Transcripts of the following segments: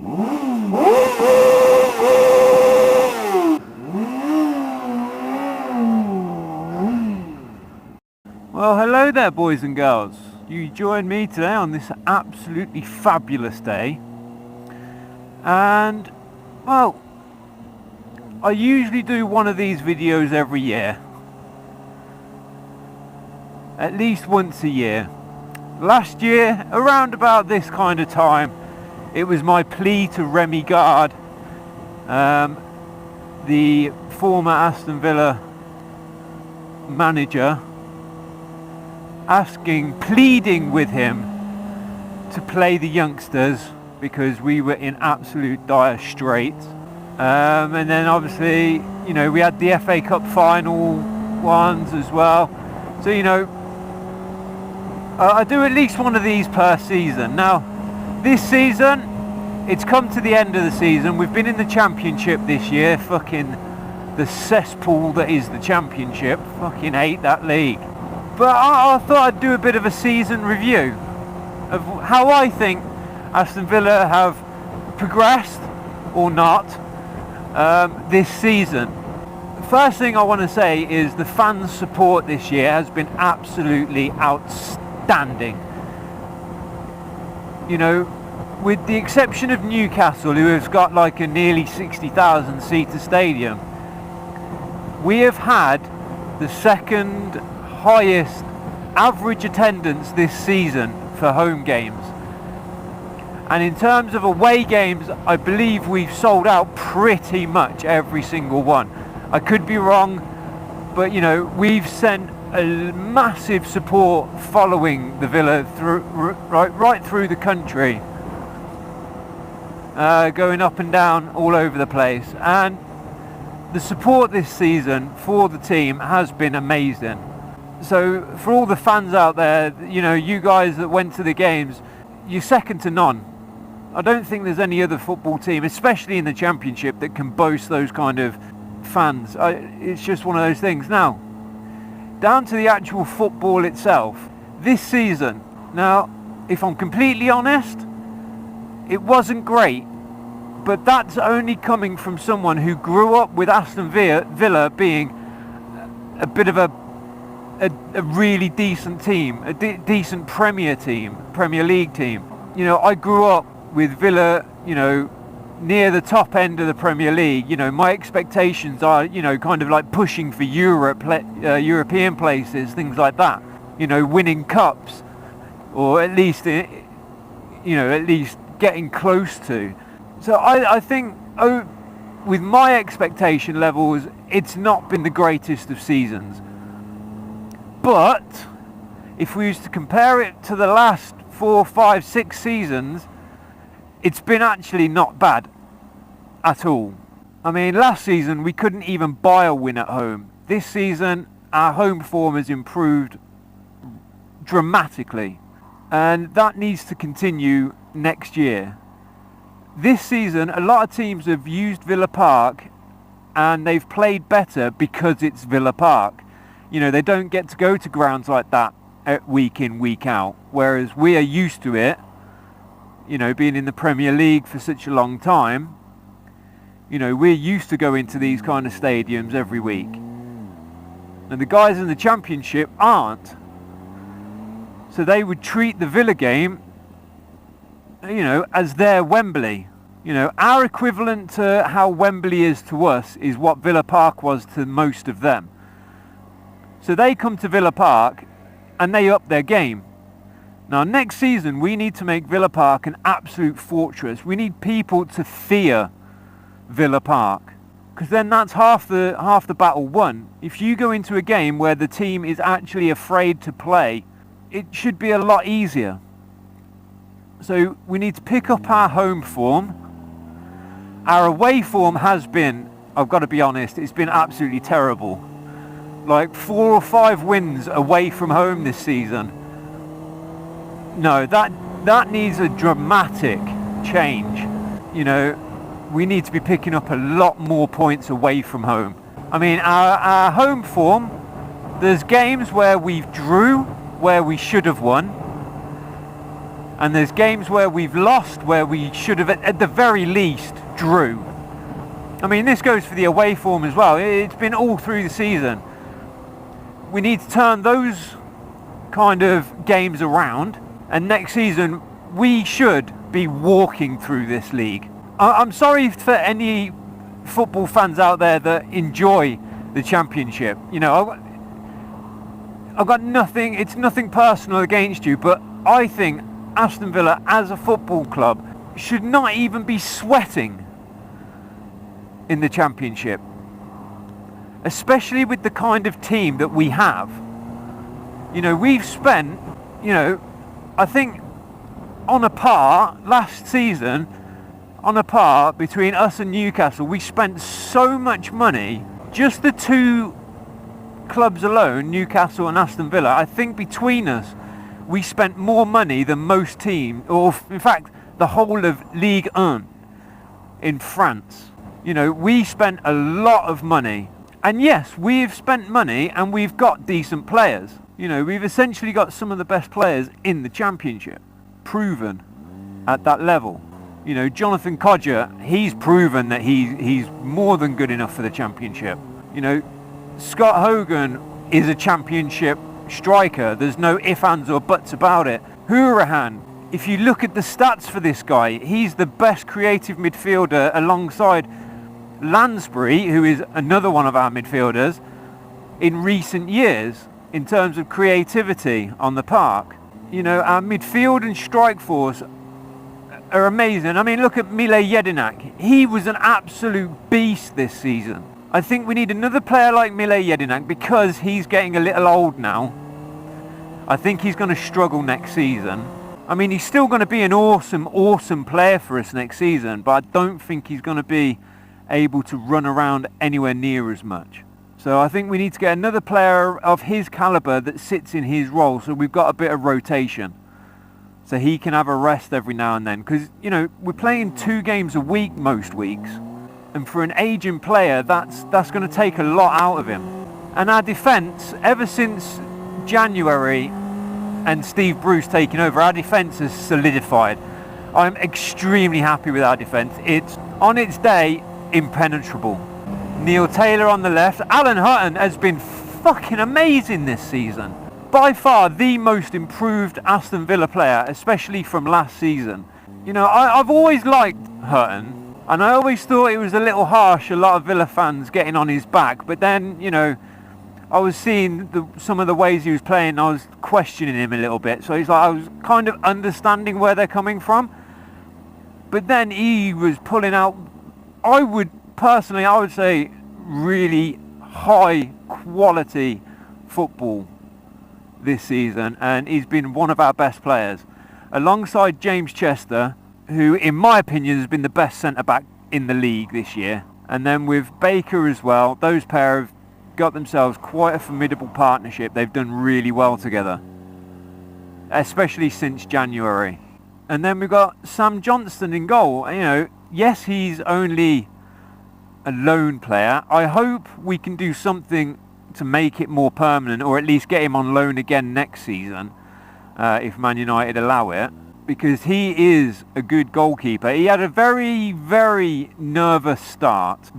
Well, hello there, boys and girls. You join me today on this absolutely fabulous day. And, well, I usually do one of these videos every year. At least once a year. Last year, around about this kind of time, it was my plea to Remy Gard, the former Aston Villa manager, pleading with him to play the youngsters because we were in absolute dire straits. And then obviously, you know, we had the FA Cup final ones as well. So, you know, I do at least one of these per season. Now, this season, it's come to the end of the season. We've been in the championship this year. Fucking the cesspool that is the championship. Fucking hate that league. But I thought I'd do a bit of a season review of how I think Aston Villa have progressed or not this season. The first thing I want to say is the fans' support this year has been absolutely outstanding. You know, with the exception of Newcastle, who has got like a nearly 60,000 seater stadium, we have had the second highest average attendance this season for home games, and in terms of away games, I believe we've sold out pretty much every single one. I could be wrong, but you know, we've sent a massive support following the Villa through right through the country, going up and down all over the place, and the support this season for the team has been amazing. So for all the fans out there, you know, you guys that went to the games, you're second to none. I don't think there's any other football team, especially in the championship, that can boast those kind of fans. It's just one of those things. Now, down to the actual football itself, this season, now, if I'm completely honest, it wasn't great, but that's only coming from someone who grew up with Aston Villa being a bit of a really decent team, a decent Premier League team. You know, I grew up with Villa, you know, near the top end of the Premier League. You know, my expectations are, you know, kind of like pushing for European places, things like that. You know, winning cups, or at least, you know, at least getting close to. So I think, with my expectation levels, it's not been the greatest of seasons. But if we used to compare it to the last 4, 5, 6 seasons, it's been actually not bad at all. I mean, last season we couldn't even buy a win at home. This season our home form has improved dramatically, and that needs to continue next year. This season a lot of teams have used Villa Park and they've played better because it's Villa Park. You know, they don't get to go to grounds like that week in, week out, whereas we are used to it, you know, being in the Premier League for such a long time. You know, we're used to going to these kind of stadiums every week. And the guys in the Championship aren't. So they would treat the Villa game, you know, as their Wembley. You know, our equivalent to how Wembley is to us is what Villa Park was to most of them. So they come to Villa Park and they up their game. Now next season we need to make Villa Park an absolute fortress. We need people to fear Villa Park, because then that's half the battle won. If you go into a game where the team is actually afraid to play, it should be a lot easier. So we need to pick up our home form. Our away form has been, I've got to be honest, it's been absolutely terrible. Like 4 or 5 wins away from home this season. No, that needs a dramatic change. You know, we need to be picking up a lot more points away from home. I mean, our home form, there's games where we've drew where we should have won, And there's games where we've lost, where we should have at the very least drew. I mean, this goes for the away form as well. It's been all through the season. We need to turn those kind of games around, and next season we should be walking through this league. I'm sorry for any football fans out there that enjoy the Championship. You know, I've got nothing, it's nothing personal against you, but I think Aston Villa as a football club should not even be sweating in the Championship, especially with the kind of team that we have. You know, we've spent, you know, I think on a par last season, on a par between us and Newcastle, we spent so much money, just the two clubs alone, Newcastle and Aston Villa. I think between us we spent more money than most teams, or in fact the whole of Ligue 1 in France. You know, we spent a lot of money, and yes, we've spent money and we've got decent players. You know, we've essentially got some of the best players in the Championship, proven at that level. You know, Jonathan Codger, he's proven that he's more than good enough for the Championship. You know, Scott Hogan is a Championship striker. There's no ifs, ands or buts about it. Furygan, if you look at the stats for this guy, he's the best creative midfielder alongside Lansbury, who is another one of our midfielders, in recent years in terms of creativity on the park. You know, our midfield and strike force are amazing. I mean, look at Mile Jedinak. He was an absolute beast this season. I think we need another player like Mile Jedinak because he's getting a little old now. I think he's going to struggle next season. I mean, he's still going to be an awesome player for us next season, but I don't think he's going to be able to run around anywhere near as much. So I think we need to get another player of his caliber that sits in his role, so we've got a bit of rotation, so he can have a rest every now and then. Because, you know, we're playing 2 games a week most weeks, and for an aging player, that's going to take a lot out of him. And our defence, ever since January and Steve Bruce taking over, our defence has solidified. I'm extremely happy with our defence. It's, on its day, impenetrable. Neil Taylor on the left. Alan Hutton has been fucking amazing this season. By far the most improved Aston Villa player, especially from last season. You know, I've always liked Hutton, and I always thought it was a little harsh, a lot of Villa fans getting on his back, but then, you know, I was seeing some of the ways he was playing, I was questioning him a little bit, so I was kind of understanding where they're coming from. But then he was pulling out, I would say, really high quality football this season, and he's been one of our best players, alongside James Chester, who in my opinion has been the best centre-back in the league this year. And then with Baker as well, those pair have got themselves quite a formidable partnership. They've done really well together, especially since January. And then we've got Sam Johnston in goal. You know, yes, he's only a loan player. I hope we can do something to make it more permanent, or at least get him on loan again next season, if Man United allow it, because he is a good goalkeeper. He had a very nervous start,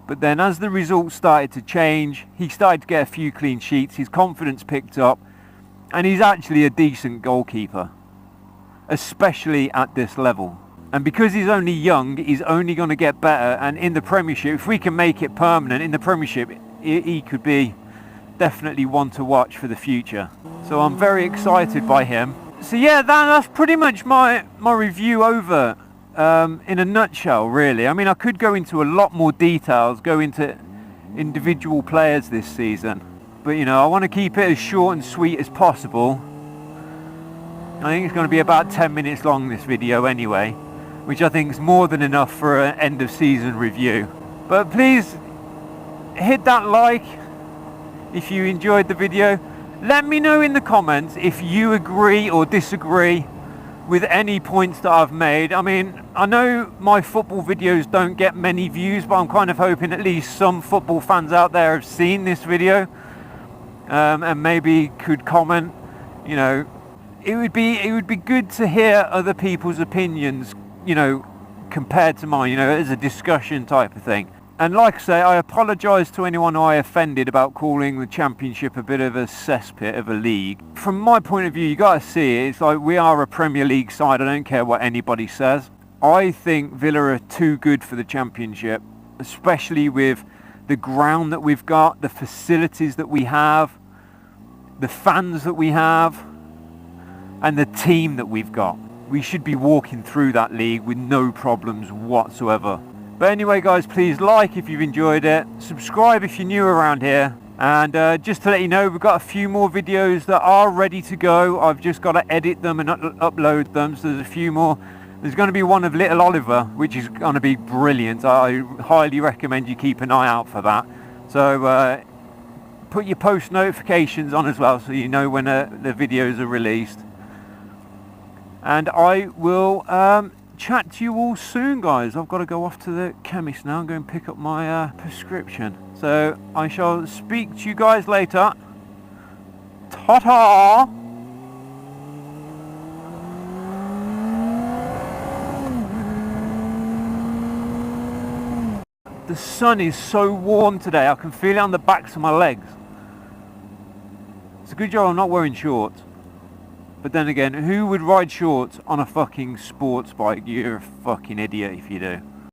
but then as the results started to change, he started to get a few clean sheets, his confidence picked up, and he's actually a decent goalkeeper, especially at this level. And because he's only young, he's only going to get better. And in the Premiership, if we can make it permanent in the Premiership, he could be definitely one to watch for the future. So I'm very excited by him. So yeah, that's pretty much my review over in a nutshell, really. I mean, I could go into a lot more details, go into individual players this season. But, you know, I want to keep it as short and sweet as possible. I think it's going to be about 10 minutes long, this video anyway, which I think is more than enough for an end of season review. But please hit that like if you enjoyed the video. Let me know in the comments if you agree or disagree with any points that I've made. I mean, I know my football videos don't get many views, but I'm kind of hoping at least some football fans out there have seen this video and maybe could comment, you know, it would be good to hear other people's opinions, you know, compared to mine, you know, as a discussion type of thing. And like I say, I apologise to anyone I offended about calling the Championship a bit of a cesspit of a league. From my point of view, you got to see it. It's like we are a Premier League side. I don't care what anybody says. I think Villa are too good for the Championship, especially with the ground that we've got, the facilities that we have, the fans that we have, and the team that we've got. We should be walking through that league with no problems whatsoever. But anyway guys, please like if you've enjoyed it, subscribe if you're new around here, and just to let you know, we've got a few more videos that are ready to go. I've just got to edit them and upload them, so there's a few more. There's going to be one of Little Oliver, which is going to be brilliant. I highly recommend you keep an eye out for that. So put your post notifications on as well, so you know when the videos are released. And I will chat to you all soon, guys. I've got to go off to the chemist now and go and pick up my prescription. So I shall speak to you guys later. Ta-ta! The sun is so warm today, I can feel it on the backs of my legs. It's a good job I'm not wearing shorts. But then again, who would ride shorts on a fucking sports bike? You're a fucking idiot if you do.